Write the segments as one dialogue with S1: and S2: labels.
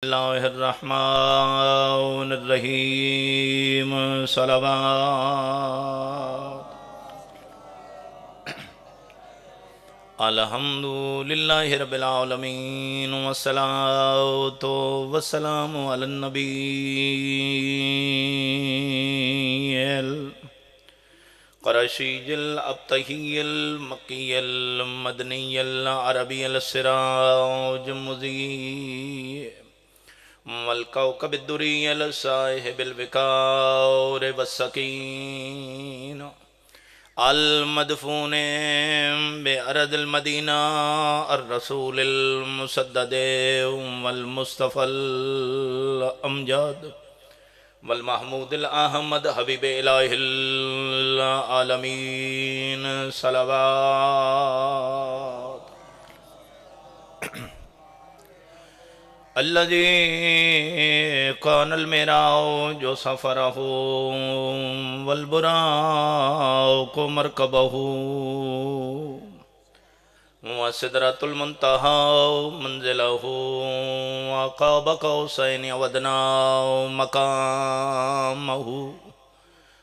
S1: اللہ الرحمن الرحیم صلوات الحمد للہ رب العالمین والصلاة والسلام علی النبی القرشی الابتہی المکی المدنی العربی السراج المضیء والکوكب الدری الصاحب الوقار والسکین المدفون بأرض المدینہ الرسول المسدد والمصطفى الامجد والمحمود الاحمد حبیب الہ العالمین صلوات الذي كان المراج سفره والبراق مركبه وسدرة المنتهى منزله وقاب قوسين وأدنى مقامه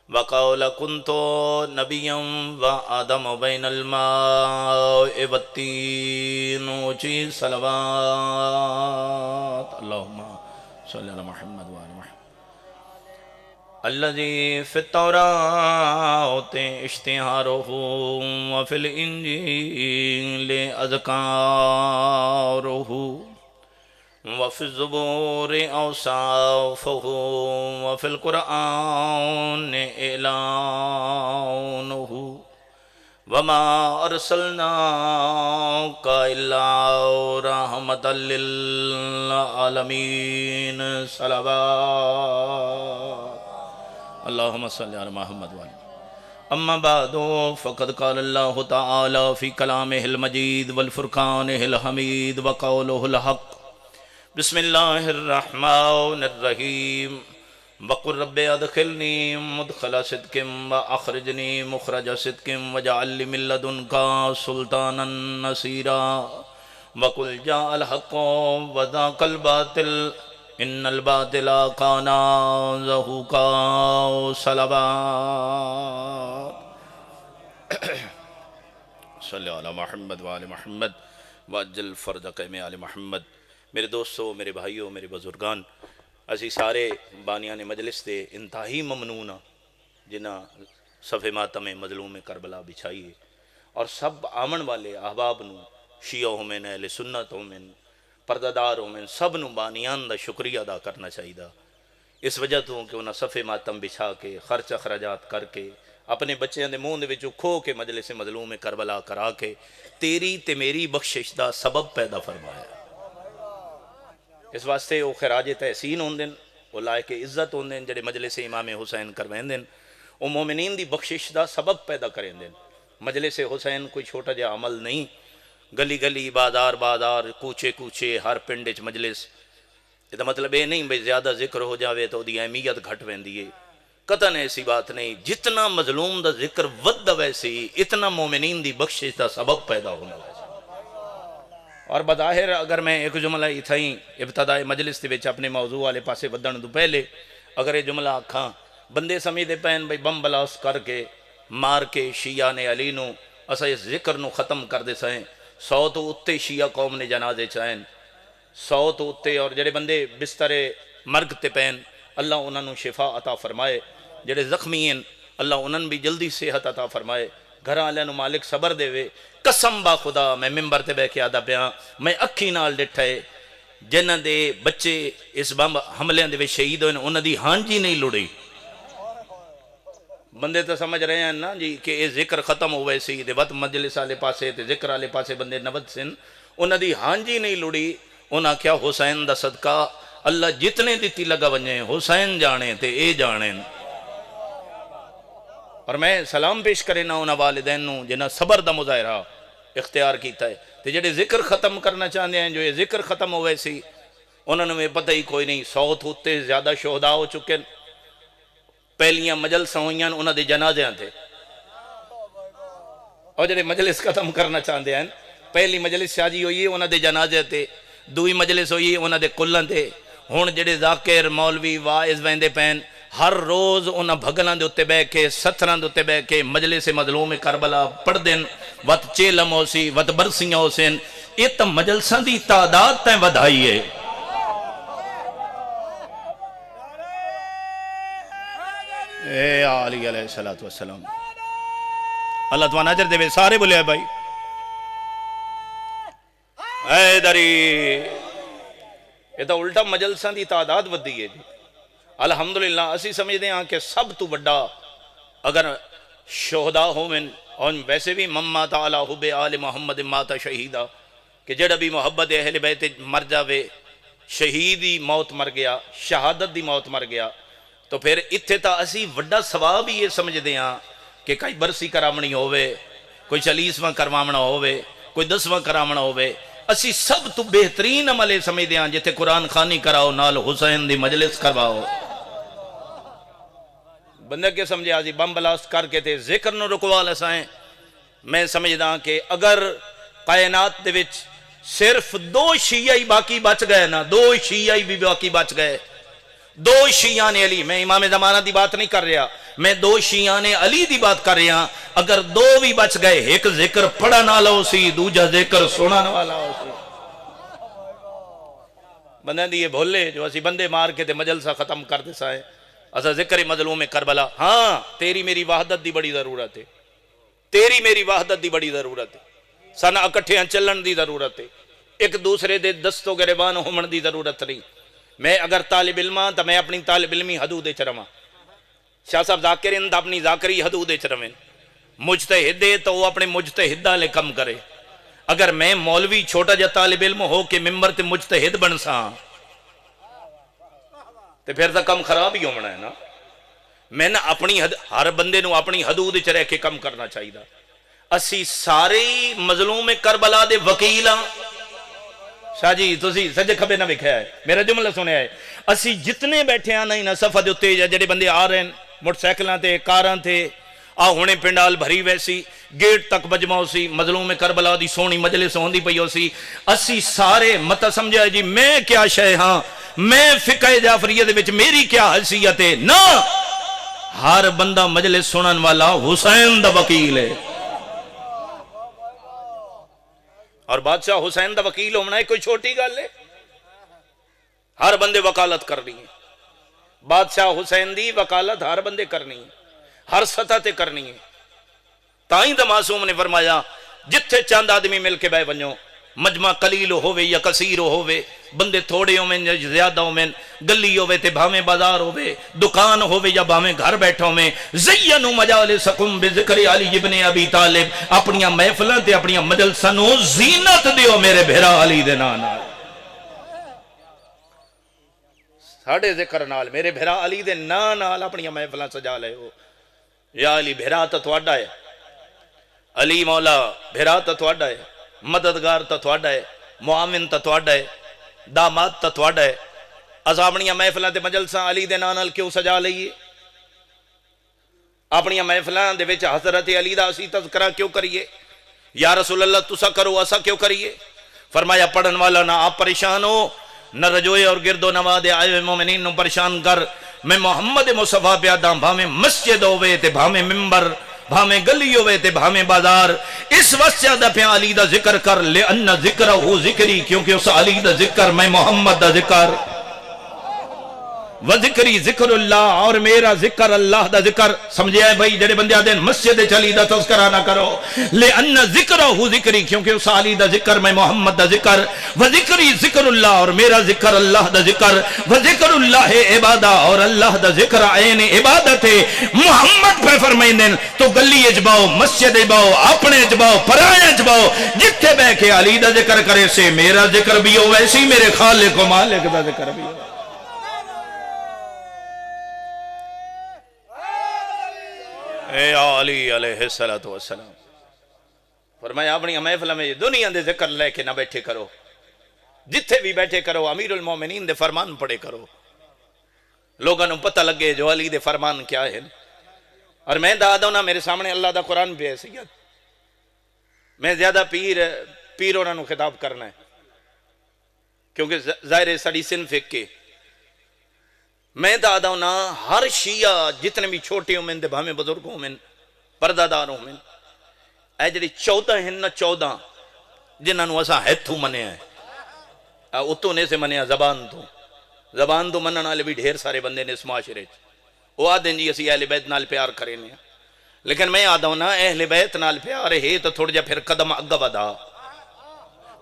S1: وقال كنت نبيا وآدم بين الماء والطين وشي صلوات اللهم صل على محمد وآل محمد الذي في التوراة اشتهاره وفي الإنجيل أذكاره وفي الزبور أوصافه وفي القرآن إعلانه وما أرسلناك إلا رحمة للعالمين صلوات اللهم صل على محمد وآله اما بعد فقد قال الله تعالى في كلامه المجيد والفرقانه الحميد وقوله الحق بسم اللہ الرحمن الرحیم وقل رب ادخلنی مدخل صدق واخرجنی مخرج صدق واجعل لي من لدنك سلطانا نصيرا وقل جاء الحق وذاق الباطل ان الباطل كان زهوقا صلوات صلی علی محمد وآل محمد واجل فرجک میں آل محمد میرے دوستو، میرے بھائیوں، میرے بزرگان، اسی سارے بانیان مجلس دے انتہائی ممنون جنہاں صفحے ماتم مظلوم کربلا بچھائیے اور سب آمن والے احباب نو شیعہ ہومن اہل سنت ہومن پردادار ہومن سب نو بانیان دا شکریہ ادا کرنا چاہیے اس وجہ تو کہ انہاں صفحے ماتم بچھا کے خرچ اخراجات کر کے اپنے بچیاں دے منہ دے وچوں کھو کے مجلس مظلوم کربلا کرا کے تیری تے میری بخشش دا سبب پیدا فرمایا۔ اس واسطے وہ خراج تحسین ہوندن، وہ لائق عزت ہوندن جڑے مجلس امام حسین کرویندن، وہ مومنین دی بخشش دا سبب پیدا کریندن۔ مجلس حسین کوئی چھوٹا جا عمل نہیں، گلی گلی بازار بازار کوچے کوچے ہر پنڈ وچ مجلس، یہ مطلب یہ نہیں بھئی زیادہ ذکر ہو جاوے تو دی اہمیت گھٹ ویندی ہے، قطعاً ایسی بات نہیں۔ جتنا مظلوم دا ذکر ود ویسی اتنا مومنین دی بخشش دا سبب پیدا ہونا ویسے۔ اور بظاہر اگر میں ایک جملہ ہی تھائیں ابتدائی مجلس دے وچ اپنے موضوع والے پاسے ودن دو پہلے اگر یہ جملہ آکھاں بندے سمیدے پین بھئی بم بلاس کر کے مار کے شیعہ نے علی نو اسا اس ذکر نو ختم کر دے سائیں، 100 تو اتے شیعہ قوم نے جنازے چاہیں، 100 تو اتے، اور جڑے بندے بستر مرگ تے پین اللہ انہاں نو شفا عطا فرمائے، جڑے زخمی ہیں اللہ انہاں بھی جلدی صحت عطا فرمائے، گھر والے نو مالک صبر دے وے۔ قسم با خدا میں ممبر تے بہ کے آدھا پیاں میں اکھی نال ڈٹھا ہے جنہاں دے بچے اس بم حملے دے وچ شہید ہوئے انہاں دی ہانجی نہیں لڑی۔ بندے تو سمجھ رہے ہیں نا جی کہ یہ ذکر ختم ہوئے سی دے وقت مجلس والے پاسے تے ذکر والے پاسے بندے نبت سن، انہاں دی ہانجی نہیں لڑی۔ انہاں کیا حسین دا صدقہ اللہ جتنے دیتی لگا ونجے حسین جانے تے اے جانے۔ اور میں سلام پیش کرے نا انہاں والدین نو جنہاں صبر دا مظاہرہ اختیار کیتا ہے تے جڑے ذکر ختم کرنا چاہتے ہیں جو یہ ذکر ختم ہوئے سی انہوں نے پتہ ہی کوئی نہیں، 100 ہوتے زیادہ شہداء ہو چکے، پہلیاں مجلس ہوئیاں انہوں دے جنازے تھے، اور جڑے مجلس ختم کرنا چاہتے ہیں پہلی مجلس شاجی ہوئی انہوں دے جنازے تھے، دوئی مجلس ہوئی انہوں دے کلن تھے، ہن جڑے ذاکر مولوی واعظ ویندے پین ہر روز انہاں بھگلاں دے اتے بہ کے ستراں دے اتے بہ کے مجلس مظلوم کربلا پڑھ دین وت چیلم ہو سی وت برسیاں ہو سین یہ تو مجلساں دی تعداد تیں ودھائی ہے اے علی علیہ السلام اللہ تمہاں نجر دے سارے بولے بھائی اے دری یہ تو الٹا مجلساں دی تعداد ودھی ہے جی الحمدللہ اسی سمجھتے ہیں کہ سب تو بڑا اگر شہداء ہومن اور ویسے بھی مما تعالی حب آل محمد ماتا شہیدہ کہ جڑا بھی محبت اہل بیت مر جاوے شہیدی موت مر گیا شہادت دی موت مر گیا تو پھر اتھے تا اسی وڈا ثواب ہی یہ سمجھتے ہیں کہ کئی برسی کرامنی ہوئے کوئی 40واں کروامنا ہوئے کوئی 10واں کروامنا ہوئے اسی سب تو بہترین عملے سمجھتے ہیں جتے قرآن خانی کراؤ نال حسین دی مجلس کرواؤ بندہ کے سمجھے آجی بم بلاست کر کے تھے ذکر نو رکوال اسائیں میں سمجھدا ہوں کہ اگر کائنات دے وچ صرف 2 شیعہ ہی باقی بچ گئے نا 2 شیعہ ہی بھی باقی بچ گئے 2 شیعہ نے علی میں امام زمانہ دی بات نہیں کر رہا میں 2 شیعہ نے علی دی بات کر رہا اگر 2 بھی بچ گئے ایک ذکر پڑھن والا ہو سی دوجا ذکر سنن والا ہو سی بندے دی یہ بھولے جو اسی بندے مار کے تے مجلسہ ختم کر دے سائے اسا ذکر مظلوم کربلا ہاں تیری میری وحدت دی بڑی ضرورت ہے تیری میری وحدت دی بڑی ضرورت ہے سن اکٹھے چلن دی ضرورت ہے ایک دوسرے دے دستو گریبان ہومن دی ضرورت نہیں میں اگر طالب علماں تو میں اپنی طالب علمی حدود چرما شاہ صاحب ذاکرین تو اپنی ذاکری حدود چرمیں مجتہد ہے تو وہ اپنے مجتہدہ لے کم کرے اگر میں مولوی چھوٹا جا طالب علم ہو کہ ممبر تے مجتہد بن ساں تو پھر تو کم خراب ہی ہونا ہے نا میں نہ اپنی ہر بندے نو اپنی حدود چ رہ کے کم کرنا چاہیے اسی سارے مظلوم کربلا دے وکیلاں شاہ جی تسی سجے کھبے نہ وکھیا ہے میرا جملہ سنیا ہے اسی جتنے بیٹھے ہیں نہیں نہ صفحہ دے اتے جڑے بندے آ رہے ہیں موٹر سائیکلاں تے کاراں تے آ ہونے پنڈال بھری ویسی گیٹ تک مجمع سی مظلوم کربلا دی سونی مجلس ہوندی پئی ہو سی اسی سارے مت سمجھا جی میں کیا شے ہاں میں فقہ جعفریہ دے وچ میری کیا حیثیت ہے نہ ہر بندہ مجلس سنن والا حسین دا وکیل ہے اور بادشاہ حسین دا وکیل ہونا ہے کوئی چھوٹی گل ہے ہر بندے وکالت کرنی ہے بادشاہ حسین دی وکالت ہر بندے کرنی ہے ہر سطح تے کرنی ہے تائیں دا معصوم نے فرمایا جتھے چاند آدمی مل کے بے ونجو مجمع قلیل ہووے یا کثیر ہووے بندے تھوڑے ہوویں یا زیادہ ہوویں گلی ہووے تے بھاویں بازار ہووے دکان ہووے یا بھاویں گھر بیٹھا ہوویں زینو مجالسکم بذکر علی ابن ابی طالب اپنیاں محفلاں تے اپنیاں مجلساں نو زینت دیو میرے بھرا علی دے نام نال ساڈے ذکر نال میرے بھرا علی دے نام نال اپنیاں محفلاں سجا لے ہو یا علی بھرا تا تواڈا ہے علی مولا بھرا تا تواڈا ہے مددگار تا تواڈا ہے معاون تا تواڈا ہے داماد تا تواڈا ہے اپنیاں محفلاں تے مجلساں علی دے نام نال کیوں سجا لئیے اپنیاں محفلاں دے وچ حضرت علی دا اسی تذکرہ کیوں کریے یا رسول اللہ تسا کرو اسا کیوں کریے فرمایا پڑھن والا نہ آپ پریشان ہو نہ رجوئے اور گرد و نواد آئے مومنین نو پریشان کر میں محمد مصطفیٰ پیادا بھامیں مسجد ہوئے تے بھامیں ممبر بھامیں گلی ہوئے تے بھامیں بازار اس واسطے دا پہ علی دا ذکر کر لے ان ذکر ہو ذکری کیونکہ اس علی دا ذکر میں محمد دا ذکر وذکری ذکر اللہ اور میرا ذکر اللہ دا ذکر سمجھے آئے بھائی جڑے بندے آدھیں مسجد چلی دا تذکرہ نہ کرو لے ان ذکر ہو ذکری کیونکہ اس علی دا ذکر میں محمد دا ذکر وذکری ذکر اللہ اور میرا ذکر اللہ دا ذکر وذکر اللہ عبادہ اور اللہ دا ذکر عین عبادت ہے محمد پہ فرمائیں دیں تو گلی اجباؤ مسجد اجباؤ اپنے اجباؤ پرائے اجباؤ جتھے بے کے علی دا ذکر کرے سے میرا ذکر بھی ہو ویسی میرے خالق و مالک دا ذکر بھی ہو اے علی علیہ السلام فرمایا اپنی محفل میں دنیا دے ذکر لے کے نہ بیٹھے کرو جتھے بھی بیٹھے کرو امیر المومنین دے فرمان پڑھے کرو لوگوں نے پتہ لگے جو علی دے فرمان کیا ہے اور میں دادا نا میرے سامنے اللہ دا قرآن بھی ہے سید میں زیادہ پیروں نو خطاب کرنا ہے کیونکہ ظاہر سڑی صنف ایک کے میں دادا ہونا ہر شیعہ جتنے بھی چھوٹے ہومن دے بھامے بزرگ ہومن پردہ دار ہومن اے جڑی 14 ہیں نا 14 جنہاں نو اساں ہتھوں منیا ہے اتوں نے سے منیا زبان تو منن والے بھی ڈھیر سارے بندے نے اس معاشرے وہ آدھیں جی اسی اہل بیت نال پیار کریں لیکن میں آدھا ہوں نا اہل بیت نال پیار ہے تو تھوڑا جا پھر قدم اگا ودا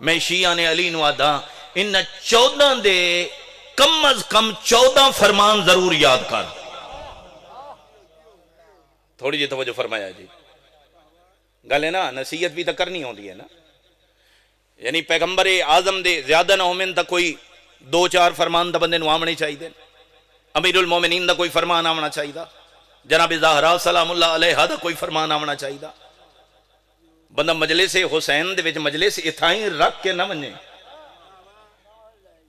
S1: میں شیعہ نے علی نو آدھا ان 14 دے کم از کم 14 فرمان ضرور یاد کر تھوڑی جی توجہ فرمایا جی گل ہے نا نصیحت بھی تو کرنی ہوتی ہے نا یعنی پیغمبر اعظم دے زیادہ نہ ہومن تا کوئی 2-4 فرمان دا بندے نو آمنے چاہیے امیر المومنین دا کوئی فرمان آمنا چاہیے جناب زہرا سلام اللہ علیہ دا کوئی فرمان آمنا چاہیے بندہ مجلس حسین دے وچ مجلس اتھائیں رکھ کے نہ ونجے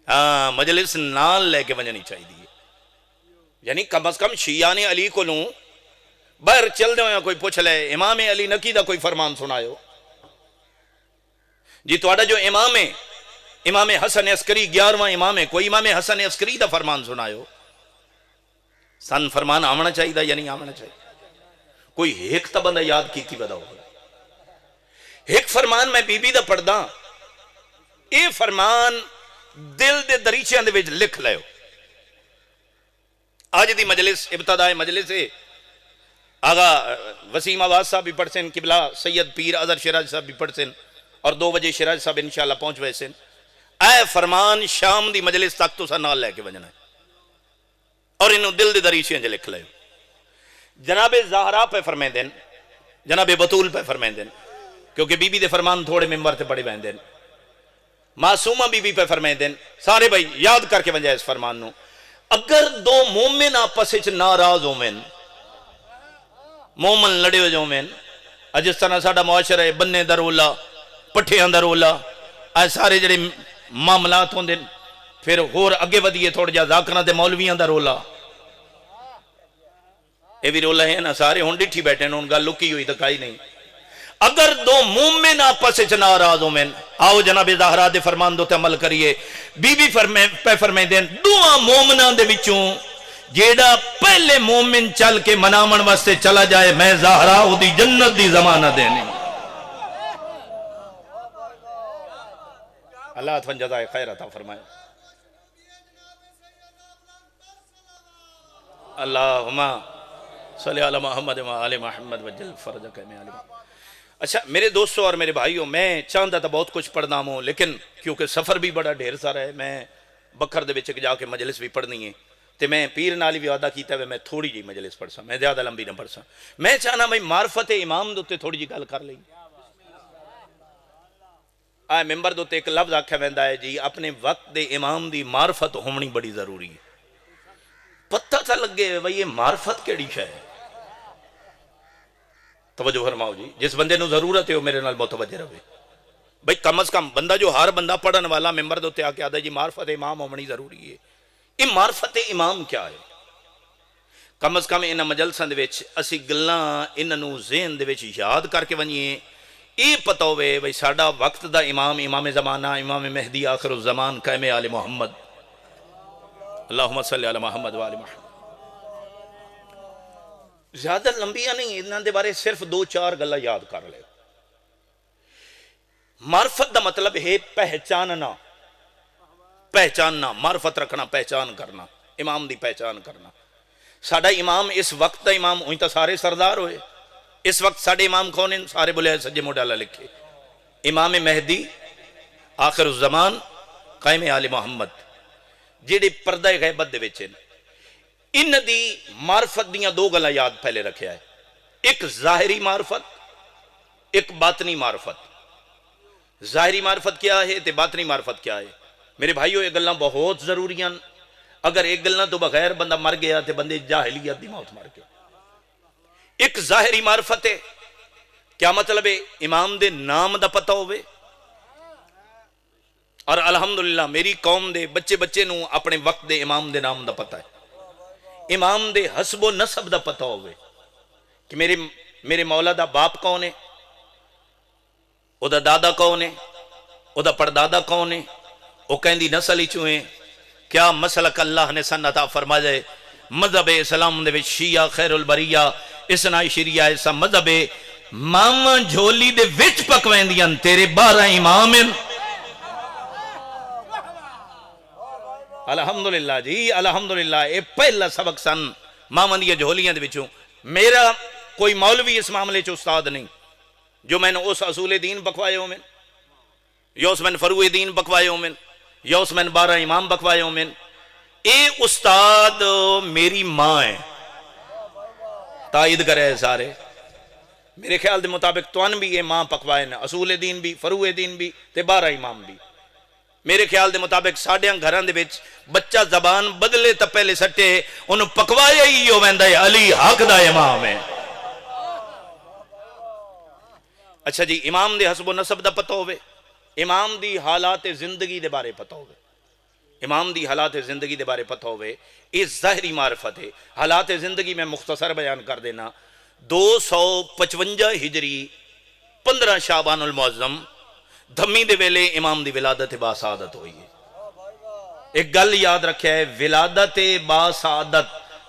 S1: ہاں مجلس نال لے کے ونجنی چاہیے یعنی کم از کم شیعہ نے علی کو لوں باہر چل دے ہویا کوئی پوچھ لے امام علی نکی دا کوئی فرمان سنائے ہو جی توڑا جو امام ہے امام حسن عسکری 11واں امام ہے کوئی امام حسن عسکری دا فرمان سنائے ہو سن فرمان آمنا چاہیے یا نہیں آمنا چاہیے کوئی ایک تا بندہ یاد کی تھی بدا ہوگا ایک فرمان میں بی بی دا پڑھ دا اے فرمان دل دے دریچیاں دے وچ لکھ لے ہو آج دی مجلس ابتداء مجلس ہے آغا وسیم آواز صاحب بھی پڑھ سن قبلہ سید پیر اظہر شراج صاحب بھی پڑھ سن اور 2 بجے شراج صاحب انشاءاللہ پہنچ وے سن اے فرمان شام دی مجلس تک تو سا نال لے کے وجنا ہے اور انہوں دل دے دریچیاں جو لکھ لے جناب زہرا پہ فرمائیں دین جناب بطول پہ فرمائیں دین کیونکہ بی بی دے فرمان تھوڑے ممبر تے پڑے بہن دین معصومہ بی بی پہ فرمائیں دین سارے بھائی یاد کر کے ونجا اس فرمان نو اگر 2 مومن آپس وچ ناراض ہومن مومن لڑے ہو جومن جس طرح ساڈا معاشرہ ہے بننے دا رولا پٹھیاں دا رولا اے سارے جڑے معاملات ہوندے پھر اور اگے ودیے تھوڑا جا ذاکراں تے مولویاں دا رولا اے بھی رولا ہے نا سارے ہن ڈٹھی بیٹھے نے ان گل لکی ہوئی دکھائی نہیں اگر 2 مومن آپس وچ ناراض ہومن آؤ جناب زہرا دے فرمان دے عمل کریے بی بی پہ فرمائیں دین 2 مومناں دے وچوں جیڑا پہلے مومن چل کے منامن واسطے چلا جائے میں زہرا او دی جنت دی ضمانت دینی اللہ اتفن جزائے خیر عطا فرمائے اللہم صلی علی محمد و آل محمد وجل فرجک میں علی محمد اچھا میرے دوستوں اور میرے بھائیوں میں چاہتا تھا بہت کچھ پڑھنا ہوں لیکن کیونکہ سفر بھی بڑا ڈھیر سارا ہے میں بکھر دے وچ جا کے مجلس بھی پڑھنی ہے تے میں پیر نالی بھی وعدہ کیتا ہے میں تھوڑی جی مجلس پڑھ سا میں زیادہ لمبی نہ پڑھ سا میں چاہنا بھائی معرفت امام دوتے تھوڑی جی گل کر لیں آئے ممبر دوتے ایک لفظ آکھا ویندا ہے جی اپنے وقت دے امام دی معرفت ہونی بڑی ضروری ہے پتہ تھا لگے بھائی یہ معرفت کیڑی ہے توجہ فرماؤ جی جس بندے نو ضرورت ہے وہ میرے نال متوجہ رہے بھائی کم از کم بندہ جو ہر بندہ پڑھن والا ممبر دوتے آکے آدھا جی معرفت امام ہونی ضروری ہے یہ معرفت امام کیا ہے کم از کم انہاں مجلساں دے وچ اسی گلاں انہاں نو ذہن دے وچ یاد کر کے ونجیے یہ پتہ ہوئے بھئی ساڈا وقت دا امام امام زمانہ امام مہدی آخر الزمان قائم آل محمد اللہم صلی علی محمد و آل محمد زیادہ لمبیاں نہیں انہاں دے بارے صرف 2-4 گلاں یاد کر لے معرفت دا مطلب ہے پہچاننا معرفت رکھنا پہچان کرنا امام دی پہچان کرنا ساڈا امام اس وقت دا امام ہوئی تا سارے سردار ہوئے اس وقت ساڈے امام کون ہیں سارے بولے سجے موڈالہ لکھے امام مہدی آخر الزمان قائم آل محمد جیڑے پردہ غیبت دے وچ ان دی معرفت دیاں 2 گلاں یاد پہلے رکھیا ہے ایک ظاہری معرفت ایک باطنی معرفت ظاہری معرفت کیا ہے تے باطنی معرفت کیا ہے میرے بھائیو یہ گلاں بہت ضروری ہیں اگر ایک گلاں تو بغیر بندہ مر گیا تے بندے جاہلیت دی موت مر گیا ایک ظاہری معرفت ہے کیا مطلب ہے امام دے نام دا پتہ ہوئے اور الحمدللہ میری قوم دے بچے نو اپنے وقت دے امام دے نام دا پتہ ہے امام دے حسب و نسب دا پتہ ہوئے کہ میرے مولا دا باپ کون ہے او دا دادا کون ہے او دا پردادا کون ہے او کہیں دی نسل ہی چوئیں کیا مسلک اللہ نے سن عطا فرما جائے مذہب اسلام دے وچ شیعہ خیر البریہ اسنائی شریعہ ایسا مذہب ماما جھولی دے وچ پکویندیاں تیرے 12 امام ہیں الحمدللہ جی الحمدللہ. اے پہلا سبق سن ماما دی جھولیاں دے وچوں. میرا کوئی مولوی اس معاملے چ استاد نہیں جو میں نے اس اصول دین بکوائے ہوں میں یا اس میں فروع دین بکوائے ہوں میں یا اس میں 12 امام بکوائے ہوں میں. اے استاد میری ماں ہے تائید کرے سارے میرے خیال دے مطابق توان بھی یہ ماں پکوائے نا اصول دین بھی فروع دین بھی تے 12 امام بھی. میرے خیال دے مطابق ساڑھیاں گھران دے بیچ بچہ زبان بدلے تا پہلے سٹے انہوں پکوائے ہی ہو ویندہ ہے علی حق دا امام ہے. اچھا جی امام دے حسب و نسب دا پتہ ہوئے امام دی حالات زندگی دے بارے پتہ ہوئے امام دی حالات زندگی دے بارے پتہ ہوئے یہ ظاہری معرفت ہے. حالات زندگی میں مختصر بیان کر دینا 255 ہجری 15 شعبان المعظم دھمی دے ویلے امام دی ولادت با سعادت ہوئی ہے. ایک گل یاد رکھے ہے ولادت با سعادت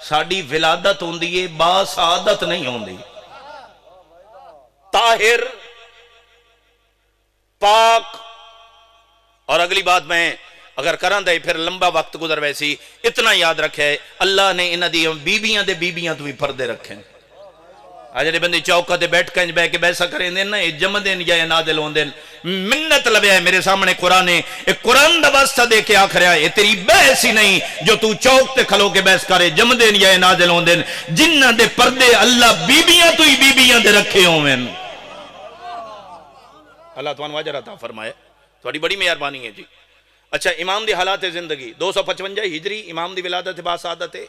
S1: ساڑی ولادت ہوندی ہے با سعادت نہیں ہوندی. طاہر پاک اور اگلی بات میں اگر کران دے پھر لمبا وقت گزر ویسی اتنا یاد رکھے اللہ نے انہ دی بیبیاں دے بیبیاں تو بھی پردے رکھیں. آجڑے بندی چوکہ دے بیٹھ کنج بے کے بیسا کریں دیں نا جمع دیں یا نادل ہوں دیں منت لبے ہے میرے سامنے قرآن ہے ایک قرآن دا واسطہ دے کے آخر ہے یہ تیری بحث ہی نہیں جو تو چوک تے کھلو کے بحث کرے جمع دیں یا نادل ہوں دیں جنہ دے پردے اللہ بیبیاں تو ہی بیبیاں دے رکھے ہوں میں. اللہ توان واجر عطا فرمائے تھوڑی بڑی مہربانی ہے جی. اچھا امام دی حالات زندگی 255 ہجری امام دی ولادت با سعادت ہے.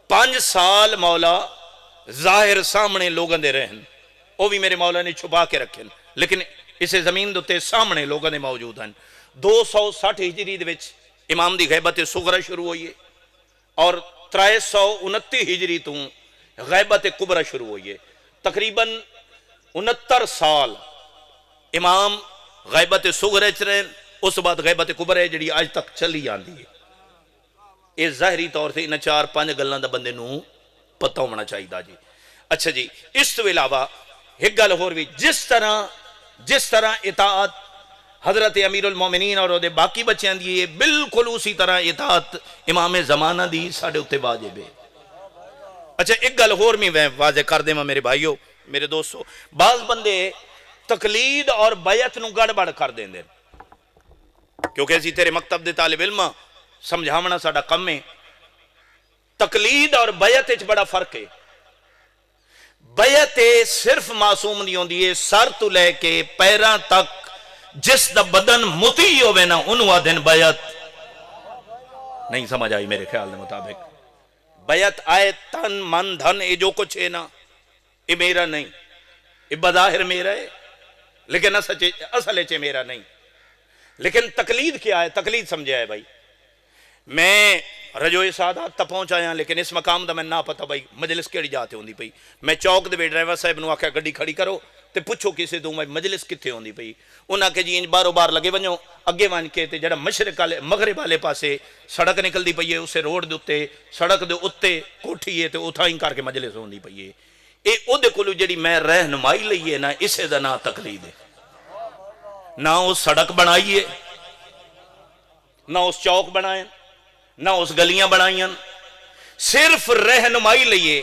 S1: 5 سال مولا ظاہر سامنے لوگوں دے رہن وہ بھی میرے مولا نے چھپا کے رکھیں لیکن اسے زمین دوتے سامنے لوگوں دے موجود ہیں. 260 ہجری دے وچ امام دی غیبت صغرا شروع ہوئی ہے اور 329 ہجری تو غیبت کبرا شروع ہوئی ہے. تقریباً 69 سال امام غیبت صغرا چ رہن اس بعد غیبت کبرا جڑی آج تک چلی آندی ہے. یہ ظاہری طور سے انہیں 4-5 گلاں دا بندے نوں پتہ ہونا چاہیے جی. اچھا جی اس تو علاوہ ایک گل اور بھی جس طرح اطاعت حضرت امیر المومنین اور دے باقی بچیاں دی بالکل اسی طرح اطاعت امام زمانہ دی ساڑھے اتے واجب ہے. اچھا ایک گل اور میں واضح کر دے میرے بھائیو میرے دوستو بعض بندے تقلید اور بیعت نو گڑبڑ کر دیں دے کیونکہ اسی تیرے مکتب دے طالب علم سمجھاونا ساڑھا کم ہے. تقلید اور بیعت اچھ بڑا فرق ہے. بیعت صرف معصوم نہیں ہوندی ہے سر تو لے کے پیران تک جس دا بدن مطیع ہوئے نا انہوں دن بیعت نہیں سمجھ آئی میرے خیال دے مطابق. بیعت آئے تن من دھن اے جو کچھ ہے نا یہ میرا نہیں یہ بظاہر میرا ہے لیکن اصل چے میرا نہیں. لیکن تقلید کیا ہے تقلید سمجھے ہے بھائی میں رجوع سعادت تا پہنچایا لیکن اس مقام دا میں نہ پتا بھائی مجلس کیڑی جاتے ہوندی پئی. میں چوک دے وے ڈرائیور صاحب نو آکھیا گڈی کھڑی کرو تے پوچھو کسے تو مجلس کتھے ہوندی پئی. انہاں کہ جی انج بارو بار لگے ونجو اگے ون کے تے جڑا مشرق والے مغرب والے پاسے سڑک نکلدی پئی ہے اسے روڈ دے اوتے سڑک دے اوتے کوٹھی ہے تے اوتھاں ہی کر کے مجلس ہوندی پئی ہے. اے او دے کولو جڑی میں رہنمائی لئی ہے نا اسے دا نا تقلید ہے. نہ اس سڑک بنائیے نہ اس چوک بنائیں نہ اس گلیاں بنائیں صرف رہنمائی لئیے.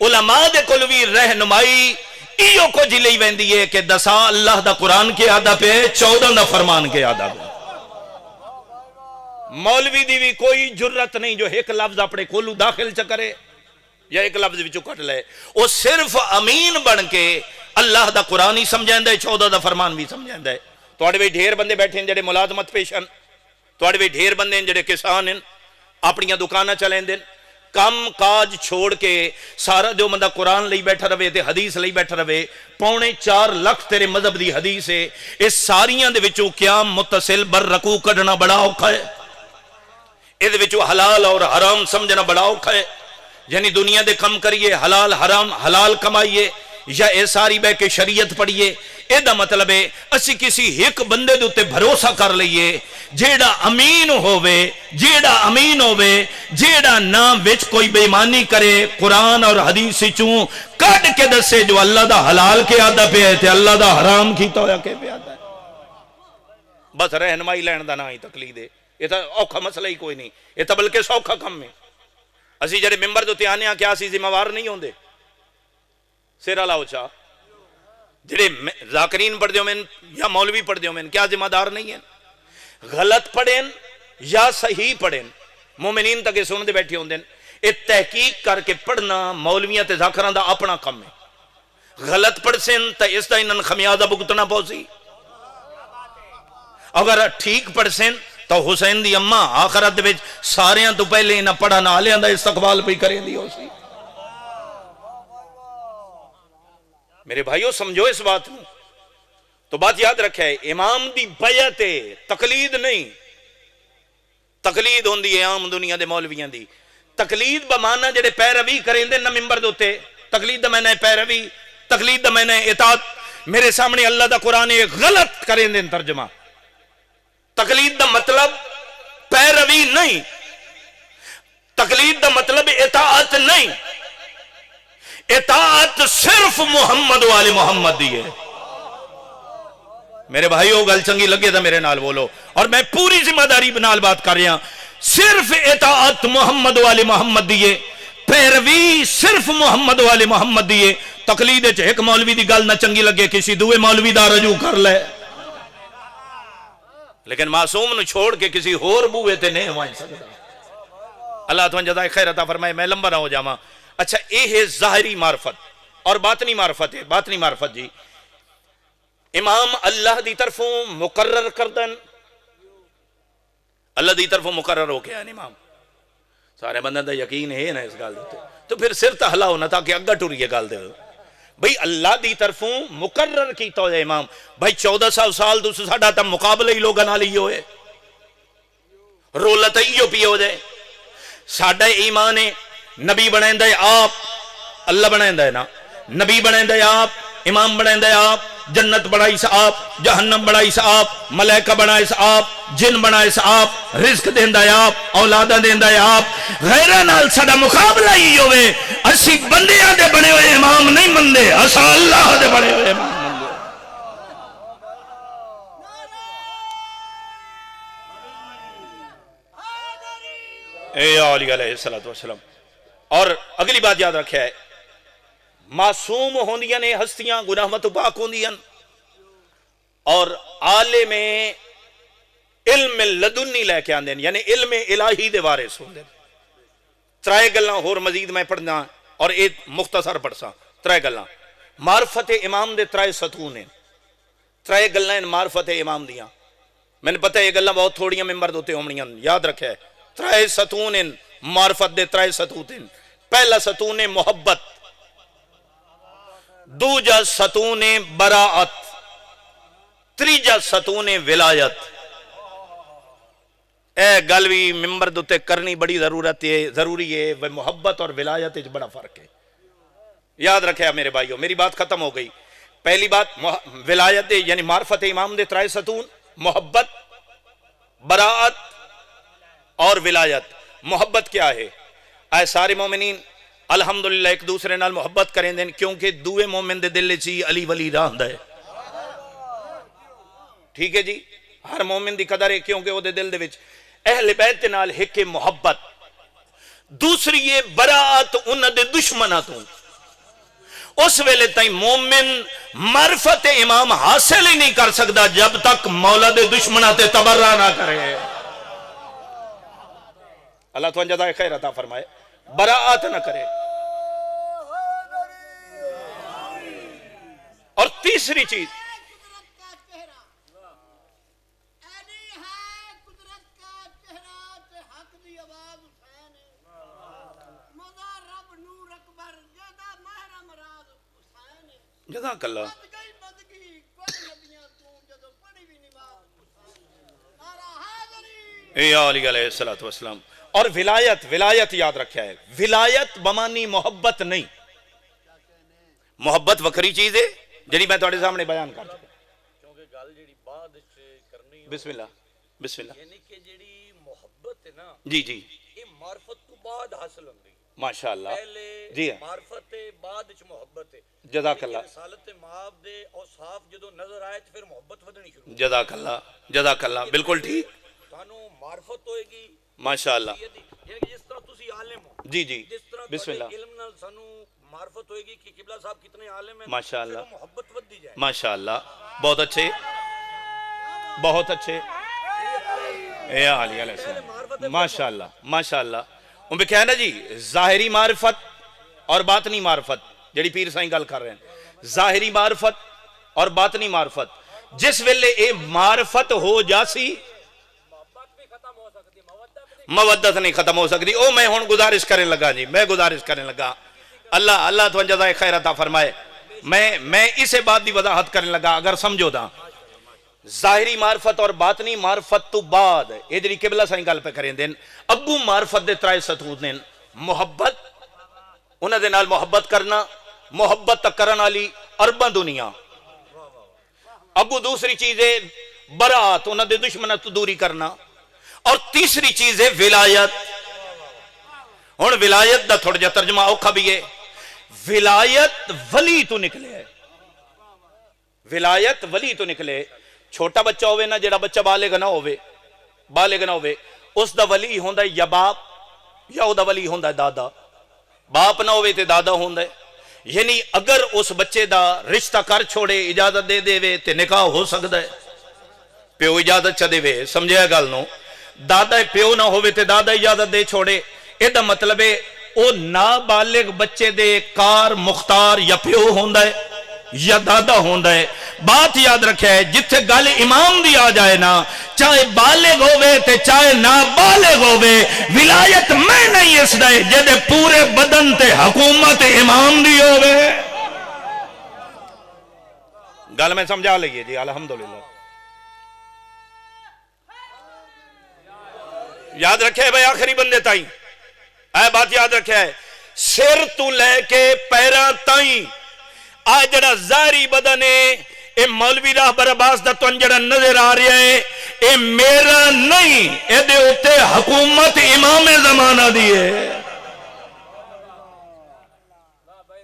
S1: علماء دے کل بھی رہنمائی ایو کو جی لئی ویندی ہے کہ 10 اللہ دا قرآن کے آدھا پہ 14 دا فرمان کے آدھا پہ. مولوی دی بھی کوئی جرت نہیں جو ایک لفظ اپنے کولو داخل چکرے یا ایک لفظ بھی کٹ لے. وہ صرف امین بن کے اللہ دا قرآن ہی سمجھائیں دے 14 دا فرمان بھی سمجھائیں دے. تو اڑے بھی ڈھیر بندے بیٹھے ہیں جڑے ملازمت پیشن تو اڑے بھی ڈھیر بندے ہیں جڑے کسان ہیں اپنیاں دکانہ چلیں دیں کم کاج چھوڑ کے سارا جو بندہ قرآن لئی بیٹھا رہے تے حدیث لئی بیٹھا رہے 4.25 لاکھ تیرے مذہب دی حدیث ہے. اس ساریاں دے وچوں قیام متصل بر رکوع کڈنا بڑا اوکھا ہے. اس دے وچوں حلال اور حرام سمجھنا بڑا اوکھا ہے. یعنی دنیا دے کم کریے حلال حرام حلال کمائیے یا اے ساری بہ کے شریعت پڑھیے، اے دا مطلب ہے اسی کسی ایک بندے دے اتے بھروسہ کر لئیے جیڑا امین ہووے جیڑا نام وچ کوئی بے ایمانی کرے، قرآن اور حدیث چوں کٹ کے دسے جو اللہ دا حلال کے آدھا پہ ہے تے اللہ دا حرام کیتا ہویا کے پہ آدھا ہے۔ بس رہنمائی لین دا نہ ہی تقلید ہے، یہ تا اوکھا مسئلہ ہی کوئی نہیں، یہ تا بلکہ سوکھا کم ہے۔ اسی جڑے ممبر دو تیانے ہیں کیا اسی ذمہ وار نہیں ہوندے؟ سیرہ لاؤ چاہ جڑے ذاکرین پڑھ دیو میں یا مولوی پڑھ دیو میں کیا ذمہ دار نہیں ہیں؟ غلط پڑھیں یا صحیح پڑھیں، مومنین تک سن دے بیٹھے ہوندے اے تحقیق کر کے پڑھنا مولویاں تے ذاکران دا اپنا کم ہے۔ غلط پڑھ سن تا اس دا انہاں خمیازہ بھگتنا پوسی، اگر ٹھیک پڑھ سن تو حسین دی اماں آخرت وچ ساریاں تو پہلے انہاں پڑھا نہ لیاں دا استقبال پہ کریں دی ہو سی۔ میرے بھائیو سمجھو اس بات میں، تو بات یاد رکھے امام دی بیعت تقلید نہیں، تقلید ہوندی ہے عام دنیا دے مولویاں دی۔ تقلید بمانا جڑے پیروی کریں دے نہ ممبر دوتے، تقلید دا میں نے پیروی، تقلید دا میں نے اطاعت۔ میرے سامنے اللہ دا قرآن غلط کریں دے ترجمہ، تقلید دا مطلب پیروی نہیں، تقلید دا مطلب اطاعت نہیں، اطاعت صرف محمد والے محمد دی ہے۔ میرے بھائیو گل چنگی لگے تھا میرے نال بولو، اور میں پوری ذمہ داری بنال بات کر رہا، صرف اطاعت محمد والے محمد دیئے، پیروی صرف محمد والے محمد دیئے۔ تقلید چ ایک مولوی دی گل نہ چنگی لگے کسی دوے مولوی دا رجوع کر لے، لیکن معصوم نو چھوڑ کے کسی اور بوئے تے نہیں ہوائیں سکتا۔ اللہ تو جزائے خیر عطا فرمائے، میں لمبا نہ ہو جاما۔ اچھا اے ہے ظاہری معرفت، اور باطنی معرفت ہے۔ باطنی معرفت جی امام اللہ دی طرفوں مقرر کردن، اللہ دی طرفوں مقرر ہو گیا امام، سارے بندہ دا یقین ہے نا اس گل دے، تو پھر سر تے ہلا ہونا تاکہ اگا ٹریے گل دے بھئی اللہ دی طرفوں مقرر کیتا ہوئے امام۔ بھئی 1400 سال تو ساڈا تا مقابلہ ہی لوگاں نال ہی ہوئے، رولت ہی پی ہو جائے۔ ساڈا ایمان ہے نبی بنائندہ ہے آپ، اللہ بنائندہ ہے نا، نبی بنائندہ ہے آپ، امام بنائندہ ہے آپ، جنت بنائی سے آپ، جہنم بنائی سے آپ، ملائکہ بنائی سے آپ، جن بنائی سے آپ، رزق دیندہ ہے آپ، اولادہ دیندہ ہے آپ۔ غیرہ نال ساڈا مقابلہ ہی ہوئے، اسی بندیاں دے بنے ہوئے امام نہیں مندے، اسا اللہ دے بنے ہوئے امام مندے۔ اے علی علیہ السلام۔ اور اگلی بات یاد رکھے ہے، معصوم ہوندیاں نے ہستیاں گناہ مت پاک ہوندیاں، اور عالم علم لدنی لے کے آندے یعنی علم الہی دے وارث ہوندے۔ ترائے گلاں اور مزید میں پڑھنا اور ایک مختصر پڑھسا ترائے گلاں۔ معرفت امام دے ترائے ستون ہیں، ترائے گلاں معرفت امام دیاں۔ میں نے پتہ ہے یہ گلاں بہت تھوڑیاں ممبر دوتے ہومنیاں، یاد رکھے ہے ترائے ستون ہیں، معرفت دے ترائے ستون ہیں۔ پہلا ستون محبت، دوجا ستون براعت، تریجا ستون ولایت۔ اے گل بھی ممبر دوتے کرنی بڑی ضروری ہے، وہ محبت اور ولایت اچ بڑا فرق ہے، یاد رکھے میرے بھائیو۔ میری بات ختم ہو گئی۔ پہلی بات ولایت یعنی معرفت امام دے ترائے ستون، محبت، براعت اور ولایت۔ محبت کیا ہے؟ اے سارے مومنین الحمدللہ ایک دوسرے نال محبت کریں دیں، کیونکہ دوے مومن دے دل چی علی ولی راندہ ہے، ٹھیک ہے جی، ہر مومن دی قدر ہے کیونکہ وہ دے دل دے وچ اہل بیت نال ایک محبت، دوسری یہ براعت انہ دے دشمناتوں۔ اس ویلے تائیں مومن معرفت امام حاصل ہی نہیں کر سکتا جب تک مولا دے دشمنات تبرہ نہ کرے۔ اللہ تو جزائے خیر عطا فرمائے، براعت نہ کرے۔ اور تیسری چیز جزاک اللہ، اے علی علیہ السلام۔ اور ولایت، ولایت یاد رکھا ہے، ولایت بمانی محبت نہیں، محبت وکری چیز ہے جڑی میں تواڈے سامنے بیان کر چکا
S2: کیونکہ گل جڑی بعد کرنی
S1: بسم اللہ بسم اللہ
S2: یعنی کہ جڑی محبت ہے نا
S1: جی جی
S2: یہ معرفت تو بعد حاصل ہوندی
S1: ماشاءاللہ
S2: پہلے
S1: جی
S2: معرفت ہے بعد وچ محبت ہے
S1: جزاک اللہ
S2: رسالت مآب دے اوصاف جدوں نظر آئے تو پھر محبت ودنی شروع
S1: جزاک اللہ بالکل ٹھیک
S2: تانوں معرفت ہوئے گی
S1: ماشاءاللہ
S2: یعنی کہ جس طرح تسی عالم ہو
S1: جی جی
S2: جس طرح
S1: بسم اللہ
S2: علم نال سانوں معرفت ہوئے گی کہ قبلہ صاحب کتنے عالم ہیں
S1: ماشاءاللہ
S2: محبت ودی جائے
S1: ماشاءاللہ بہت اچھے بہت اچھے اے علی علیہ السلام ماشاءاللہ ماشاءاللہ ان پہ کہنا جی ظاہری معرفت اور باطنی معرفت جڑی پیر سائیں گل کر رہے ہیں ظاہری معرفت اور باطنی معرفت جس ویلے اے معرفت ہو جاسی مودت نہیں ختم ہو سکتی او میں ہون گزارش کرنے لگا جی میں گزارش کرنے لگا اللہ تو جزائے خیر عطا فرمائے میں اسے بات دی وضاحت کرنے لگا اگر سمجھو دا ظاہری معرفت اور باطنی معرفت تو بعد یہ جڑی قبلہ سائیں گل پہ کریں دین ابو معرفت دے ترائے ستوت دین محبت انہاں دے نال محبت کرنا محبت تک کرن والی ارباں دنیا ابو دوسری چیز ہے برات انہاں دے دشمنوں تو دوری کرنا اور تیسری چیز ہے ولایت ہن ولایت دا تھوڑا جا ترجمہ اوکھا بھی ہے ولایت ولی تو نکلے ہے ولایت ولی تو نکلے چھوٹا بچہ ہوئے نا جڑا بچہ بالغ نہ ہوئے اس دا ولی ہوندا ہے یا باپ یا او دا ولی ہوندا ہے دادا باپ نہ ہوئے تے دادا ہوندا ہے یعنی اگر اس بچے دا رشتہ کر چھوڑے اجازت دے دے وے تے نکاح ہو سکدا ہے پیو اجازت چا دے وے سمجھے گل نو دادا پیو نہ ہوئے تے دادا اجازت دے چھوڑے اے دا مطلب ہے او نابالغ بچے دے کار مختار یا پیو ہوندا ہے یا دادا ہوندا ہے بات یاد رکھے ہے جتھے گل امام دی آ جائے نا چاہے بالغ ہوئے تے چاہے نابالغ ہوئے ولایت میں نہیں اس دے جدے پورے بدن تے حکومت امام دی ہوئے گل میں سمجھا لئیے جی الحمدللہ یاد رکھے بھائی آخری بندے تائیں اے بات یاد رکھے ہے سر تو لے کے پیرا تائیں آج جڑا ظاہری بدن ہے اے مولوی راہبر عباس دا تون جڑا نظر آ رہا ہے اے میرا نہیں اے دے ہوتے حکومت امام زمانہ دیئے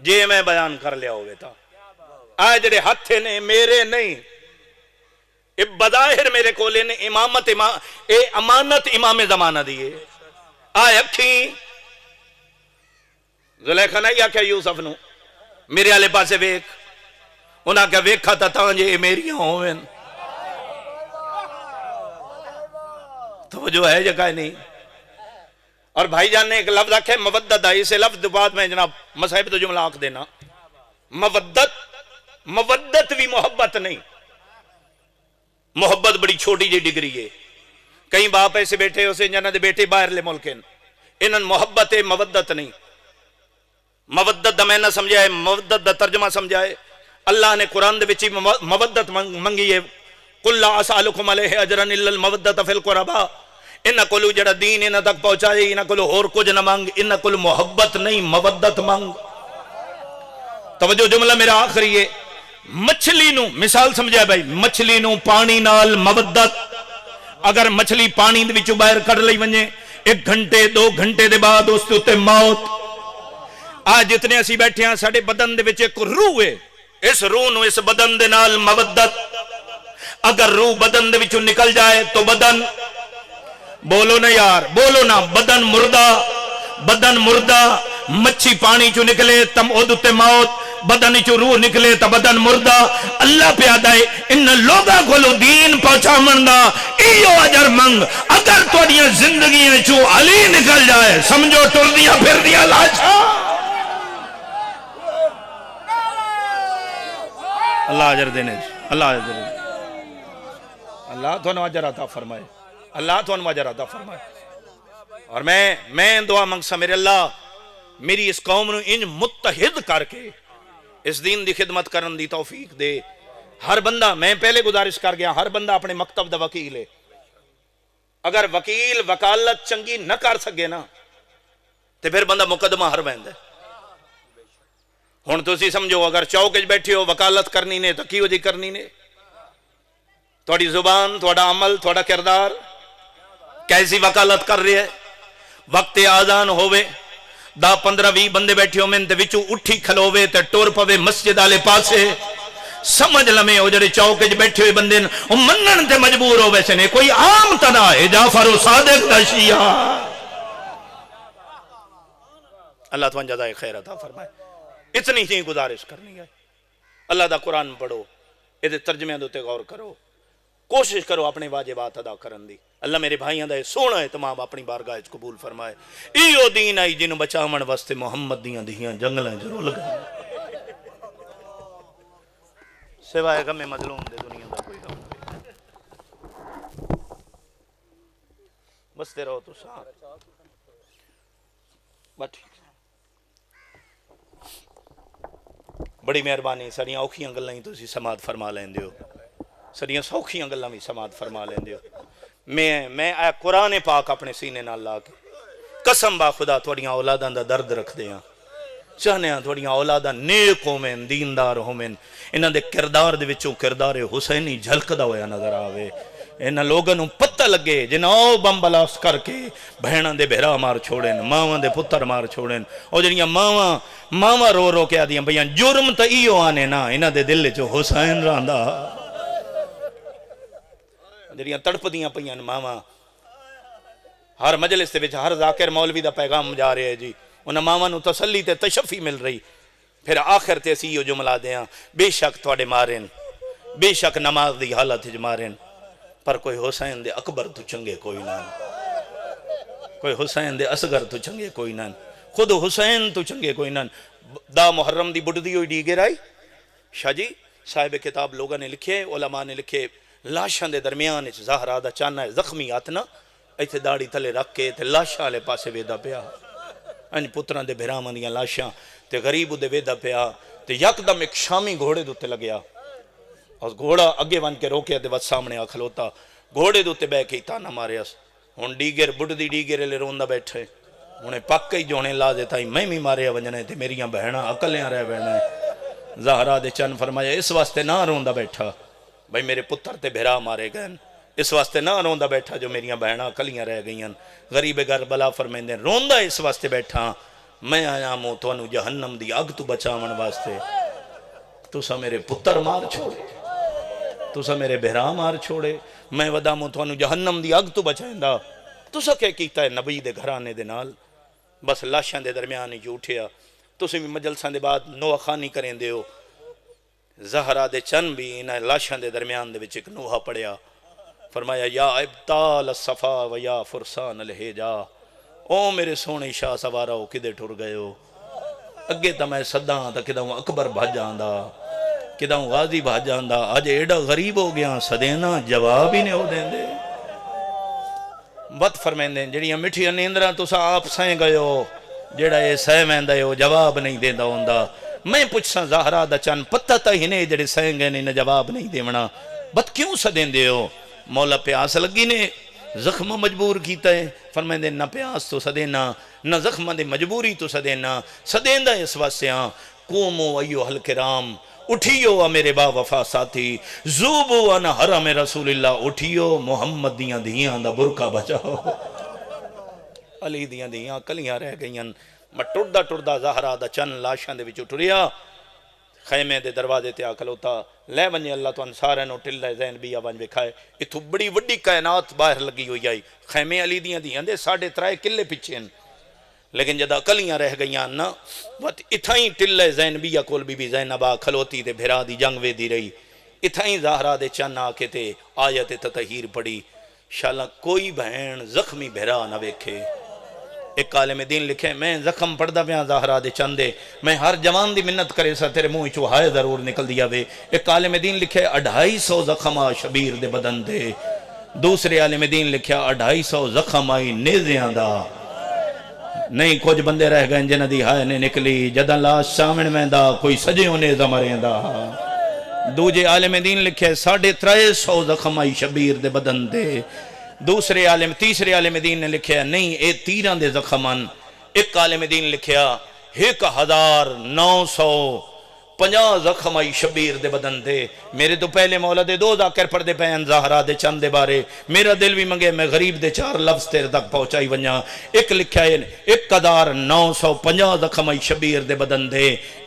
S1: جی میں بیان کر لیا ہوئے تھا آج جڑے ہتھے نے میرے نہیں اے بظاہر میرے کولے نے امانت امام زمانہ دیئے آئے اکھیں زلیخہ نہیں آکھا یوسف نو میرے آلے پاسے ویک انہاں کیا ویکھا تا تانجے میریاں ہوئیں توجہ ہے جگہ نہیں اور بھائی جان نے ایک لفظ رکھے مودت ہے اسے لفظ بعد میں جناب مصاحب تو جملہ آنکھ دینا مودت بھی محبت نہیں محبت بڑی چھوٹی جی ڈگری ہے کئی باپ ایسے بیٹھے اسے جنہ دے بیٹے باہر لے ملکن انہاں محبت مودت نہیں مودت دا میں نہ سمجھائے مودت دا ترجمہ سمجھائے اللہ نے قرآن دے بچی مودت منگی ہے قُلْ لَا أَسْأَلُكُمْ عَلَيْهِ أَجْرًا إِلَّا الْمَوَدَّةَ فِي الْقُرْبَى انہاں کولو جڑا دین انہاں تک پہنچائے انہاں کولو اور کچھ نہ مانگ انہاں کولو محبت نہیں مودت مانگ توجہ جملہ میرا آخری ہے مچھلی نو مثال سمجھائے بھائی مچھلی نو پانی نال مودت اگر مچھلی پانی دے وچوں باہر کڈ لئی ونجے 1 گھنٹے 2 گھنٹے دے بعد اس تے موت آج جتنے اسی بیٹھے ہیں ساڑھے بدن دے وچ ایک روح ہے اس روح نو اس بدن دے نال مودت اگر روح بدن دے وچوں نکل جائے تو بدن بولو نا یار بولو نا بدن مردہ مچھی پانی چو نکلے تم او تے موت بدن چو روح نکلے تا بدن مردہ اللہ پیادہ ہے ان لوگا کولو دین پہنچا مندا ایو اجر منگ اگر توڑیاں زندگیاں چو علی نکل جائے سمجھو ٹر دیا پھر دیا لاچھا اللہ اجر دینے اللہ اجر دینے اللہ تو اجر عطا فرمائے اللہ تو اجر عطا فرمائے اور میں دعا منگسا میرے اللہ میری اس قوم نو انج متحد کر کے اس دین دی خدمت کرن دی توفیق دے ہر بندہ میں پہلے گزارش کر گیا ہر بندہ اپنے مکتب دا وکیل ہے اگر وکیل وکالت چنگی نہ کر سکے نا تے پھر بندہ مقدمہ ہر بہند ہے ہن تسی سمجھو اگر چوک وچ بیٹھے ہو وکالت کرنی نے تو کیوں جی کرنی نے؟ تھوڑی زبان، تھوڑا عمل، تھوڑا کردار کیسی وکالت کر رہی ہے؟ وقت آذان ہوئے 10-15-20 بندے بیٹھے ہو میں تے وچوں اٹھی کھلوے تے ٹور پوے مسجد والے پاسے، سمجھ لمے او جڑے چوک وچ بیٹھے ہوئے بندے او منن تے مجبور ہو ویسے نے کوئی عام تنا ہے جعفر صادق دا شیعہ۔ اللہ تمہیں جزائے خیر عطا فرمائے۔ اتنی ہی گزارش کرنی ہے، اللہ دا قرآن پڑھو، یہ ترجمے دوتے غور کرو، کوشش کرو اپنے واجبات ادا کرن دی۔ اللہ میرے بھائیاں دا سونا اہتمام اپنی بارگاہ وچ قبول فرمائے۔ ایو دین آئی جنوں بچاون واسطے محمد دیاں دھیاں جنگلاں وچ رول گئے، سوائے غم مظلوم دے دنیا دا کوئی غم نہیں۔ بستے رہو تو ساتھ بس ٹھیک۔ بڑی مہربانی، سڑیاں اوکھیاں گلاں ہی تسی سماعت فرما لیندے ہو، سڑیاں سوکھیاں گلاں بھی سماعت فرما لیندے ہو۔ میں اے قرآن پاک اپنے سینے نال لا کے قسم با خدا تھوڑیاں اولاداں دا درد رکھ دیاں، چاہنے ہاں تھوڑیاں اولاداں نیک ہومن، دیندار ہومن، انہاں دے کردار دے وچوں کردار حسینی جھلکدا ہویا نظر آوے۔ انہاں لوگاں نوں پتہ لگے جنہاں او بم بلاست کر کے بہناں دے بہرا مار چھوڑن، ماواں دے پتر مار چھوڑن، او جڑیاں ماواں رو رو کے آدیاں بھیاں جرم تے ایو آنے نا، انہاں دے دل وچ حسین رہندا، جڑیاں تڑپدیاں پیاں ماواں۔ ہر مجلس دے وچ ہر ذاکر مولوی دا پیغام جا رہے جی، انہاں ماواں نوں تسلی تے تشفی مل رہی، پھر آخر تے اسی یہ جملہ دیاں بے شک تواڈے مارن، بے شک نماز دی حالت وچ مارن، پر کوئی حسین دے اکبر تو چنگے کوئی نہ، کوئی حسین دے اصغر تو چنگے کوئی نہ، خود حسین تو چنگے کوئی نہ۔ دا محرم دی بڑھدی ہوئی ڈیگر آئی شاہ جی صاحب کتاب لوگوں نے لکھے، علماء نے لکھے، لاشاں دے درمیان وچ زہرا دا چانا ہے زخمی آتنا ایتھے داڑھی تھلے رکھ کے تے لاشاں والے پاسے ویدا پیا، انج پتراں دے بھراواں دیاں لاشاں تے غریب دے ویدا پیا، تے یکدم ایک شامی گھوڑے دے تے لگیا، اور گھوڑا اگے ون کے روکیا تے بس سامنے آ کھلوتا، گھوڑے دے تے بہ کے تانا ماریا، ہن ڈیگر بڑھدی ڈیگر لے روندا بیٹھے، انہیں پک ہی جونے لا دیتا ہی میں بھی ماریا ونجنے تے میریاں بہناں اکلیاں رہ بہنا ہے۔ زہرا دے چن فرمایا اس واسطے نہ روندا بیٹھا بھائی میرے پتر تے بھرا مارے گئے، اس واسطے نہ روندا بیٹھا جو میریاں بہناں اکلیاں رہ گئیاں۔ غریب کربلا فرمیندے روندا اس واسطے بیٹھا میں آیا مو تانوں جہنم دی اگ تو بچاون واسطے، تسا میرے پتر مار چھوڑے، تسا میرے بہرا مار چھوڑے، میں ودا مو تانوں جہنم دی اگ تو بچائندا، تسا کیا کیتا ہے نبی دے گھرانے دے نال؟ بس لاشاں دے درمیان ہی اٹھیا، تسی بھی مجلساں دے بعد نوحہ خانی کریں دے ہو، زہرا دے چن بھی انہیں لاشاں دے درمیان دے وچ ایک نوحہ پڑیا، فرمایا یا ابطال الصفا و یا فرسان الہجا، او میرے سونے شاہ سوارا ہو کدے ٹر گئے ہو، اگے تا میں صداں تا کداں اکبر بھاجاندہ، کداں غازی بھاجاندہ، آج ایڈا غریب ہو گیا صدینا جواب ہی نہیں ہو دیں دے۔ بد فرمیندیں جڑیاں مٹھیاں نیندراں تسا آپ سائیں گئے ہو، جڑا یہ سہ میندے ہو جواب نہیں دیندہ ہوندہ، میں پوچھساں زہرا دا چن پتہ تا ہی نہیں جڑے سائیں گئے نہیں جواب نہیں دیونا، بد کیوں سدیں دے ہو؟ مولا پیاس لگی نے زخم مجبور کیتا ہے، فرمائیں نہ پیاس تو سدینا نہ زخم دے مجبوری تو سدینا، سدیندہ اس واسطیاں قومو ایوہ الکرام، اٹھیو میرے با وفا ساتھی، زوبو ان حرم رسول اللہ، اٹھیو محمد دیاں دیاں دا برکہ بچاؤ، علی دیاں دیاں کلیاں رہ گئیاں۔ میں ٹردہ ٹردہ زہرا دا چن لاشاں دے وچ ٹریا، خیمے دے دروازے تے آکھلوتا، لے ونجے اللہ تو انسارے نو ٹلہ زین بیا ونج بکھائے، اتھو بڑی وڈی کائنات باہر لگی ہوئی آئی، خیمے علی دیاں دیاں دے 3.5 کلے پچھے ہیں، لیکن جدہ کلیاں رہ گئیاں نا وقت اتھائیں ٹلہ زین بیا کول بی بی زینبا کھلوتی تے بھرا دی جنگ وے دی رہی، اتھائیں زہرا دے چن آکے تے آیت تطہیر پڑی، شاءاللہ کوئی بہن زخمی بھرا نہ ویکھے۔ ایک عالم دین لکھے میں زخم پڑھدا پیاں زہرا دے چندے، میں ہر جوان دی منت کرے سا تیرے منہ چو ہائے ضرور نکل دیا وے۔ ایک عالم دین لکھے 250 زخم آ شبیر دے بدن دے، دوسرے عالم دین لکھیا 250 زخم آئی نیزیاں دا، نہیں کچھ بندے رہ گئے جنہ دی ہائے نے نکلی، جدہ لاش سامن میں دا کوئی سجیوں نیزہ مریں دا۔ دوجے عالم دین لکھے 350 زخم آئی شبیر دے بدن دے، تیسرے عالم دین نے لکھیا نہیں اے تیران دے زخمان۔ ایک عالم دین لکھیا 1950 ਜ਼ਖਮ ਆਈ ਸ਼ਬੀਰ ਦੇ ਬਦਨ ਤੇ। ਮੇਰੇ ਤੋਂ ਪਹਿਲੇ ਮੌਲਾ ਦੇ 2 ਜ਼ਾਕਿਰ ਪੜਦੇ ਪਏ ਹਨ ਜ਼ਾਹਰਾ ਦੇ ਚੰਦ ਦੇ ਬਾਰੇ। ਮੇਰਾ ਦਿਲ ਵੀ ਮੰਗੇ ਮੈਂ ਗਰੀਬ ਦੇ 4 ਲਫ਼ਜ਼ ਤੇਰੇ ਤੱਕ ਪਹੁੰਚਾਈ ਵੰਜਾਂ। ਇੱਕ ਲਿਖਿਆ ਹੈ 1950 ਜ਼ਖਮ ਆਈ ਸ਼ਬੀਰ ਦੇ ਬਦਨ ਤੇ।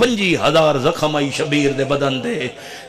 S1: 50,000 ਜ਼ਖਮ ਆਈ ਸ਼ਬੀਰ ਦੇ ਬਦਨ ਤੇ।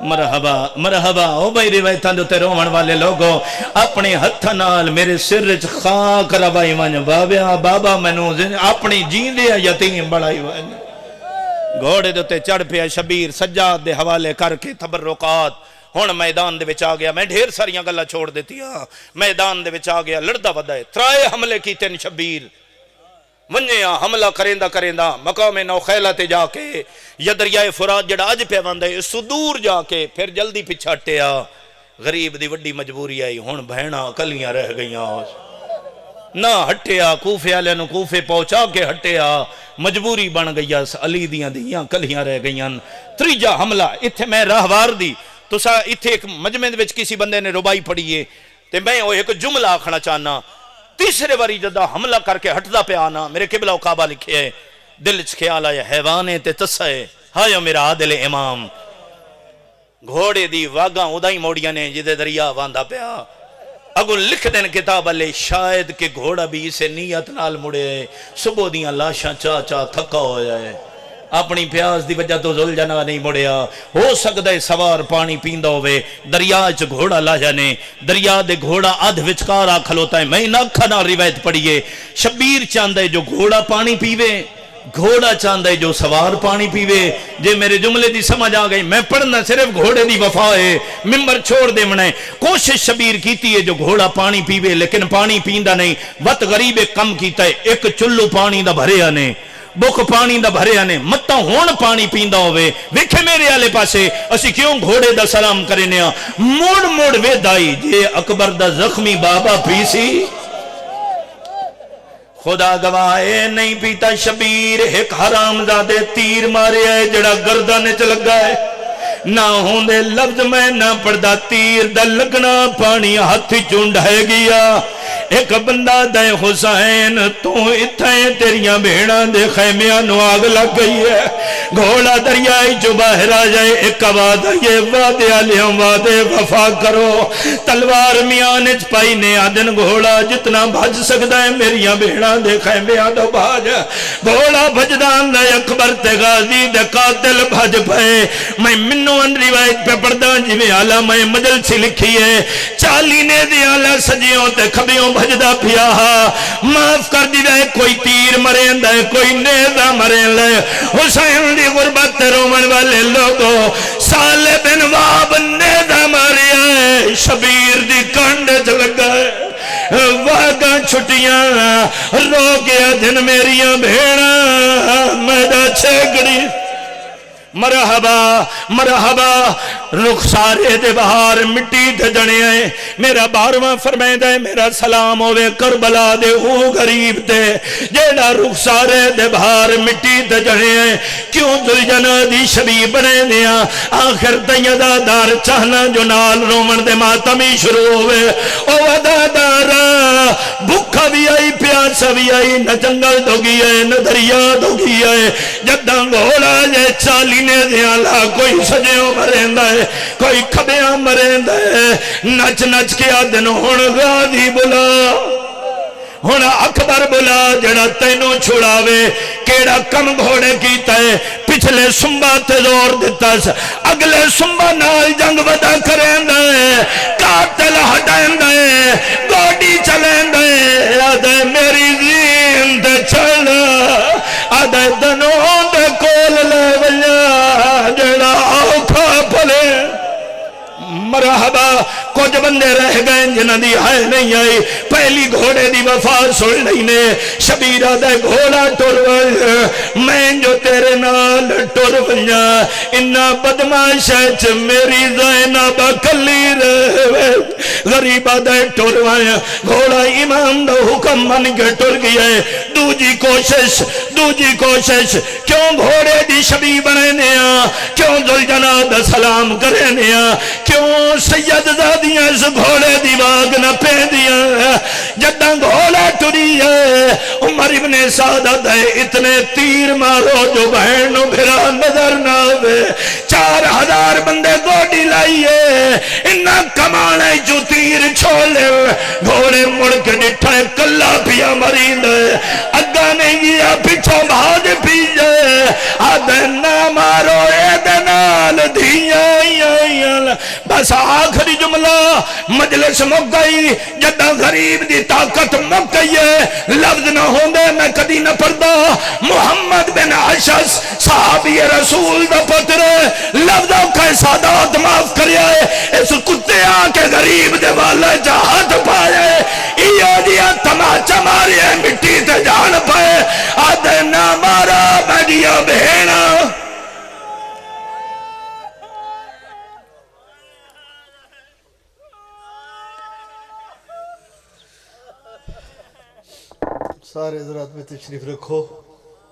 S1: مرحبا مرحبا او بھائی روایتاں دے تے روون والے لوگو اپنے ہتھاں نال میرے سر وچ خاک روائی ون بابا بابا مینوں اپنی جیندے یتیم بڑائی ون گھوڑے دے تے چڑھ پیا شبیر سجاد دے حوالے کر کے تبرکات ہن میدان دے وچ آ گیا میں ڈھیر ساریاں گلاں چھوڑ دتیاں میدان دے وچ آ گیا لڑدا ودا ہے ترائے حملے کیتے نے شبیر ونجیا حملہ کریندا مقام نوخیلہ تے جا کے یا دریائے فرات جڑا اج پہ واندا ہے سدور جا کے پھر جلدی پیچھے ہٹیا غریب دی وڈی مجبوری آئی ہن بہنا کلیاں رہ گئیاں نہ ہٹیا کوفے والے نو کوفے پہنچا کے ہٹیا مجبوری بن گئی علی دیاں دیاں کلیاں رہ گئیاں تریجا حملہ ایتھے میں راہوار دی تسا ایتھے ایک مجمع وچ کسی بندے نے ربائی پڑھی ہے تے میں وہ ایک جملہ آکھنا چاہنا تیسرے واری جدا حملہ کر کے ہٹدا پہ آنا میرے قبلہ و کعبہ لکھے ہے دل چ خیال آیا حیوانے تے تسے ہایا میرا عادل امام گھوڑے دی واگاں ادائی موڑیاں نے جدے دریا واندا پیا اگو لکھ دین کتاب علی شاید کہ گھوڑا بھی اسے نیت نال مڑے صبح دیاں لاشاں چا چا تھکا ہو جائے اپنی پیاس دی وجہ تو زلجھنا نہیں مڑیا ہو سکتا ہے سوار پانی پیندا ہوئے دریا چ گھوڑا لایا نے دریا دے گھوڑا ادھ وچکارا کھلوتا ہے میں نہ کھنا روایت پڑھیے شبیر چاہندا ہے جو گھوڑا پانی پیوے گھوڑا چاہندا ہے جو سوار پانی پیوے جے میرے جملے دی سمجھ آ گئی میں پڑھنا صرف گھوڑے دی وفا ہے ممبر چھوڑ دے منے کوشش شبیر کیتی ہے جو گھوڑا پانی پیوے لیکن پانی پیندا نہیں وقت غریب کم کیتا ہے ایک چلو پانی دا بھریا نے بک پانی دا بھریا نے متا ہون پانی پیندا ہوئے ویکھے میرے آلے پاسے اسی کیوں گھوڑے دا سلام کرنیا موڑ موڑ وے دائی جے اکبر دا زخمی بابا پیسی خدا گواہ نہیں پیتا شبیر ایک حرام زادے تیر مارے ہے جڑا گردن چ لگا ہے نہ ہوں دے لفظ میں نہ پڑھدا تیر دا لگنا پانی ہاتھ چونڈ ہے گیا ایک بندہ دے حسین تو اتھائیں تیریاں بھیڑاں دے خیمیاں نو آگ لگ گئی ہے گھوڑا دریائی جو باہر آ جائے ایک وعدہ یہ وعدے علیہم وعدے وفا کرو تلوار میانچ پائی نے آدن گھوڑا جتنا بھج سکتا ہے میریاں بھیڑاں دے خیمیاں دو بھاج گھوڑا بھجدان دے اکبر تے غازی دے قاتل بھج پائے میں منو ان روایت پہ پڑھدا جی میں آلہ میں مجل سے لکھی ہے چالی نے دی آلہ سجیوں تے کھبیوں بھجدہ پیا معاف کر دی دے کوئی تیر مرین دے کوئی نیزہ مرین لے حسین دی غربت رومن والے لوگوں سالے بن واب نیزہ ماریا ہے شبیر دی کانڈے چلگا ہے واگاں چھٹیاں رو گیا جن میریاں بھیڑاں میدہ چھگڑی مرحبا مرحبا رخسارے دے بہار مٹی دے جنے آئے میرا بارواں فرمائدہ ہے میرا سلام ہوئے کربلا دے او غریب دے جیڑا رخسارے دے بہار مٹی دے جنے آئے کیوں دلجنہ دی شبی بنے دیا آخر دیدہ دار چاہنا جو نال رومن دے ماتمی شروع ہوئے او ودا دارا بھکھا بھی آئی پیاسا بھی آئی نہ جنگل دو گیا ہے نہ دریا دو گیا ہے جدہ گھوڑا جے چالی نے دیالا کوئی سجیوں مرین ہے کوئی کھبیاں مرین ہے نچ نچ کے آدن ہون غازی بلا ہون اکبر بلا جڑا تینوں چھڑاوے کیڑا کم گھوڑے کیتا ہے پچھلے سنبا تے زور دیتا ہے اگلے سنبا نال جنگ ودا کریں دے قاتل ہٹائیں دے گوڑی چلیں دے آدھے میری زین دے چل آدھے دنوں دے کول لے ویا جڑا آکھا پھلے مرحبا کچھ بندے رہ گئے جنہ دی آئے نہیں آئی پہلی گھوڑے دی وفا سن لئی نے شبیرہ دے گھوڑا ٹر وئی میں جو تیرے نال ٹر ویا انہا بدماش ہے میری زینب کلی رہے غریبہ دے ٹر ویا گھوڑا امام دا حکم من کے ٹر گیا ہے دوجی کوشش کیوں گھوڑے دی شبی بنے نیا کیوں دلجنہ دا سلام کرے نیا کیوں سید زادیاں اس گھوڑے دی واگ نہ پہ دیا جدہ گھوڑا ٹری ہے عمر ابن سعادت ہے اتنے تیر مارو جو بہنوں بھرا نظر نہ ہوئے 4000 بندے گوڑی لائیے انہا کمانے جو تیر چھولے گھوڑے مڑ کے ڈٹھائے کلا پیا مرین ہے اگا نہیں گیا پچھو بھاج پیجے آدھے نہ مارو اے دنال دھیاں
S3: بس آخری جملہ مجلس مک گئی جدہ غریب دی طاقت مک گئی ہے لفظ نہ ہوندے میں کدی نہ پڑھدا محمد بن عشس صحابی رسول دا پتر لفظوں کا سادات معاف کریا ہے اس کتے آ کے غریب دے والے جہاد پائے ایو دیا تماچا ماری ہے مٹی تے جان پائے آدھے نہ مارا میڈیا بہنا
S4: سارے حضرات میں تشریف رکھو